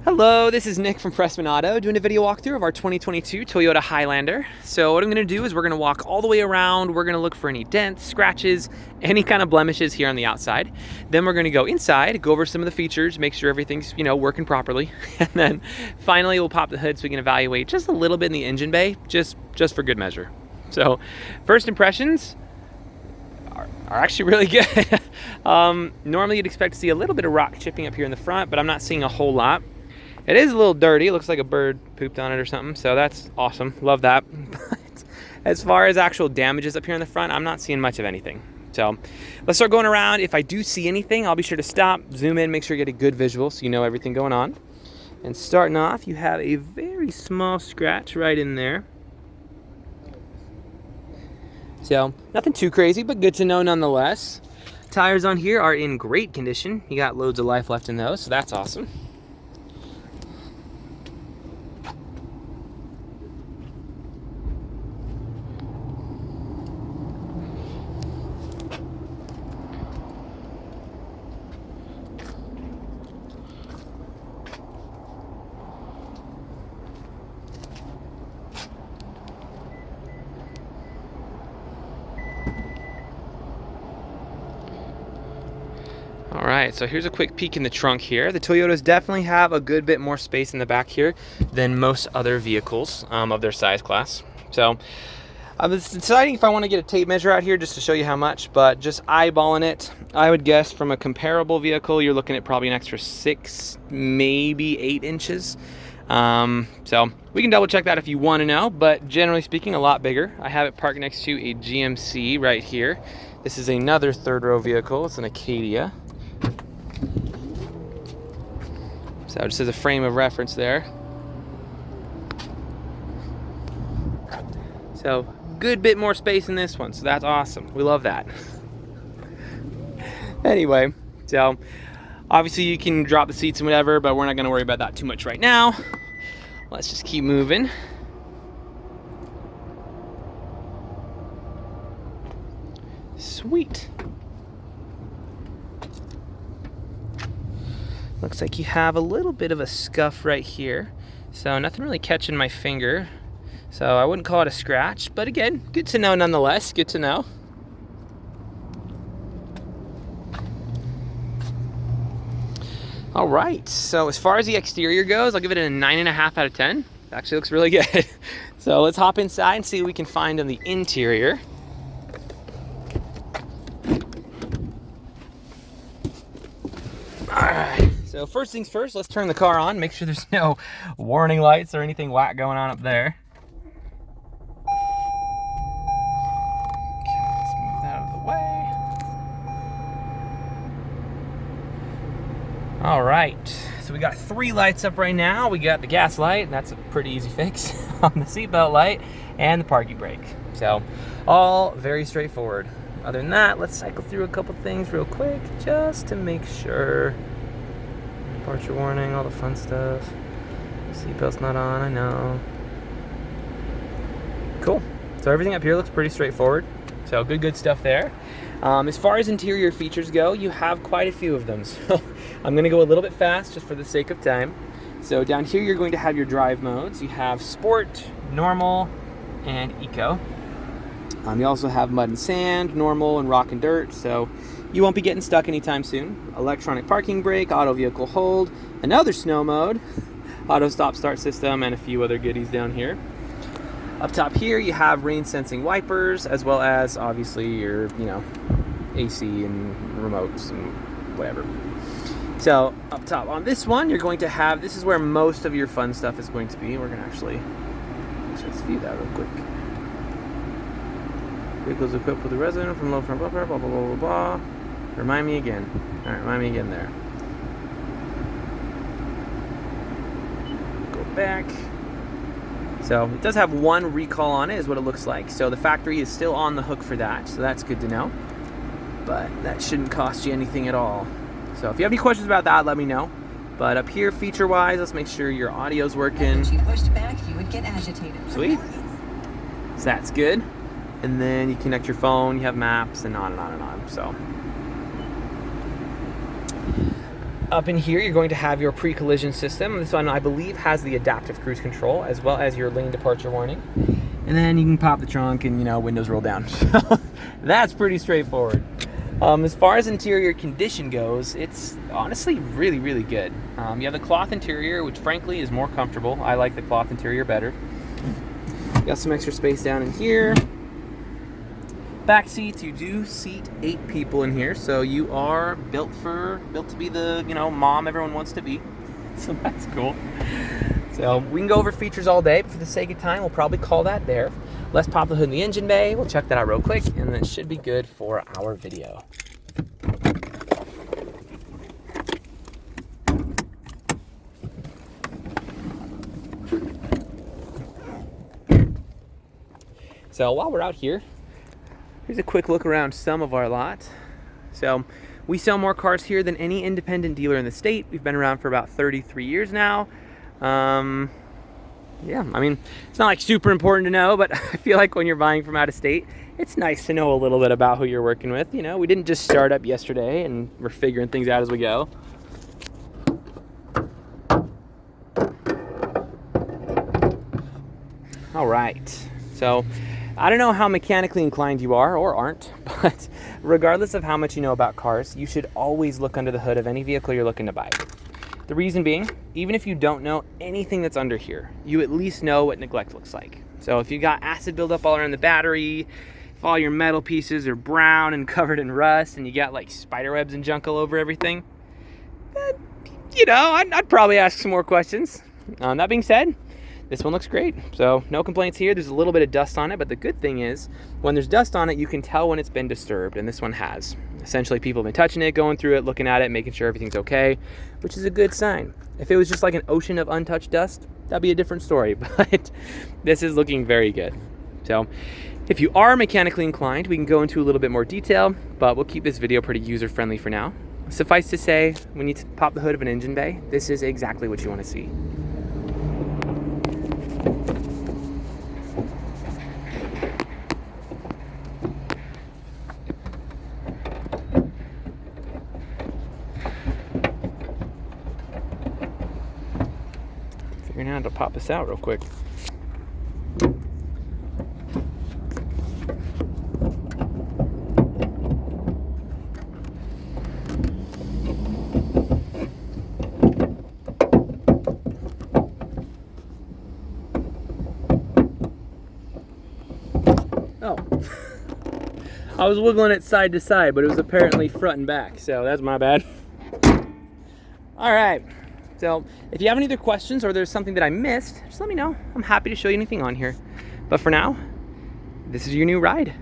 Hello, this is Nick from Prestman Auto doing a video walkthrough of our 2022 Toyota Highlander. So what I'm going to do is we're going to walk all the way around. We're going to look for any dents, scratches, any kind of blemishes here on the outside. Then we're going to go inside, go over some of the features, make sure everything's, working properly. And then finally we'll pop the hood so we can evaluate just a little bit in the engine bay, just for good measure. So first impressions are actually really good. Normally you'd expect to see a little bit of rock chipping up here in the front, but I'm not seeing a whole lot. It is a little dirty. It looks like a bird pooped on it or something, so that's awesome. Love that. But as far as actual damages up here in the front, I'm not seeing much of anything. So let's start going around. If I do see anything, I'll be sure to stop, zoom in, make sure you get a good visual so you know everything going on. And starting off, you have a very small scratch right in there. So nothing too crazy, but good to know nonetheless. Tires on here are in great condition. You got loads of life left in those, so that's awesome. All right, so here's a quick peek in the trunk here. The Toyotas definitely have a good bit more space in the back here than most other vehicles of their size class. So I was deciding if I want to get a tape measure out here just to show you how much, but just eyeballing it, I would guess from a comparable vehicle, you're looking at probably an extra 6, maybe 8 inches. So we can double check that if you want to know, but generally speaking, a lot bigger. I have it parked next to a GMC right here. This is another third row vehicle. It's an Acadia. So just as a frame of reference there. So good bit more space in this one, so that's awesome. We love that. Anyway, so obviously you can drop the seats and whatever, but we're not gonna worry about that too much right now. Let's just keep moving. Sweet. Looks like you have a little bit of a scuff right here. So nothing really catching my finger. So I wouldn't call it a scratch, but again, good to know nonetheless, good to know. All right, so as far as the exterior goes, I'll give it a 9.5 out of 10. It actually looks really good. So let's hop inside and see what we can find on the interior. All right. So first things first, let's turn the car on, make sure there's no warning lights or anything whack going on up there. Okay, let's move that out of the way. All right, so we got 3 lights up right now. We got the gas light, and that's a pretty easy fix, on the seatbelt light, and the parking brake. So all very straightforward. Other than that, let's cycle through a couple things real quick, just to make sure. Departure warning, all the fun stuff. Seatbelt's not on, I know. Cool. So everything up here looks pretty straightforward. So good stuff there. As far as interior features go, you have quite a few of them. So I'm gonna go a little bit fast just for the sake of time. So down here, you're going to have your drive modes. You have Sport, Normal, and Eco. You also have Mud and Sand, Normal, and Rock and Dirt. So you won't be getting stuck anytime soon. Electronic parking brake, auto vehicle hold, another snow mode, auto stop start system, and a few other goodies down here. Up top here, you have rain sensing wipers, as well as obviously your, AC and remotes and whatever. So up top on this one, you're going to have, this is where most of your fun stuff is going to be. We're gonna actually, let's view that real quick. Vehicles equipped with a resident from low front bumper, blah, blah, blah, blah, blah. Remind me again. All right, remind me again there. Go back. So it does have one recall on it, is what it looks like. So the factory is still on the hook for that, so that's good to know. But that shouldn't cost you anything at all. So if you have any questions about that, let me know. But up here, feature-wise, let's make sure your audio's working. If you pushed back, you would get agitated. Sweet. So that's good. And then you connect your phone, you have maps, and on and on and on. So Up in here, you're going to have your pre-collision system. This one, I believe, has the adaptive cruise control as well as your lane departure warning. And then you can pop the trunk and, windows roll down. So that's pretty straightforward. As far as interior condition goes, it's honestly really, really good. You have the cloth interior, which frankly is more comfortable. I like the cloth interior better. Got some extra space down in here. Back seats, you do seat 8 people in here, so you are built to be the mom everyone wants to be. So that's cool. So we can go over features all day, but for the sake of time, we'll probably call that there. Let's pop the hood in the engine bay. We'll check that out real quick, and then it should be good for our video. So while we're out here, here's a quick look around some of our lot. So we sell more cars here than any independent dealer in the state. We've been around for about 33 years now. Yeah, I mean, it's not like super important to know, but I feel like when you're buying from out of state, it's nice to know a little bit about who you're working with. We didn't just start up yesterday and we're figuring things out as we go. All right, so I don't know how mechanically inclined you are or aren't, but regardless of how much you know about cars, you should always look under the hood of any vehicle you're looking to buy. The reason being, even if you don't know anything that's under here, you at least know what neglect looks like. So if you got acid buildup all around the battery, if all your metal pieces are brown and covered in rust, and you got like spider webs and junk all over everything, I'd probably ask some more questions. That being said, this one looks great, so no complaints here. There's a little bit of dust on it, but the good thing is when there's dust on it, you can tell when it's been disturbed, and this one has. Essentially, people have been touching it, going through it, looking at it, making sure everything's okay, which is a good sign. If it was just like an ocean of untouched dust, that'd be a different story, but this is looking very good. So if you are mechanically inclined, we can go into a little bit more detail, but we'll keep this video pretty user-friendly for now. Suffice to say, when you pop the hood of an engine bay, this is exactly what you want to see. Figuring out how to pop this out real quick. Oh, I was wiggling it side to side, but it was apparently front and back, so that's my bad. All right. So if you have any other questions or there's something that I missed, just let me know. I'm happy to show you anything on here. But for now, this is your new ride.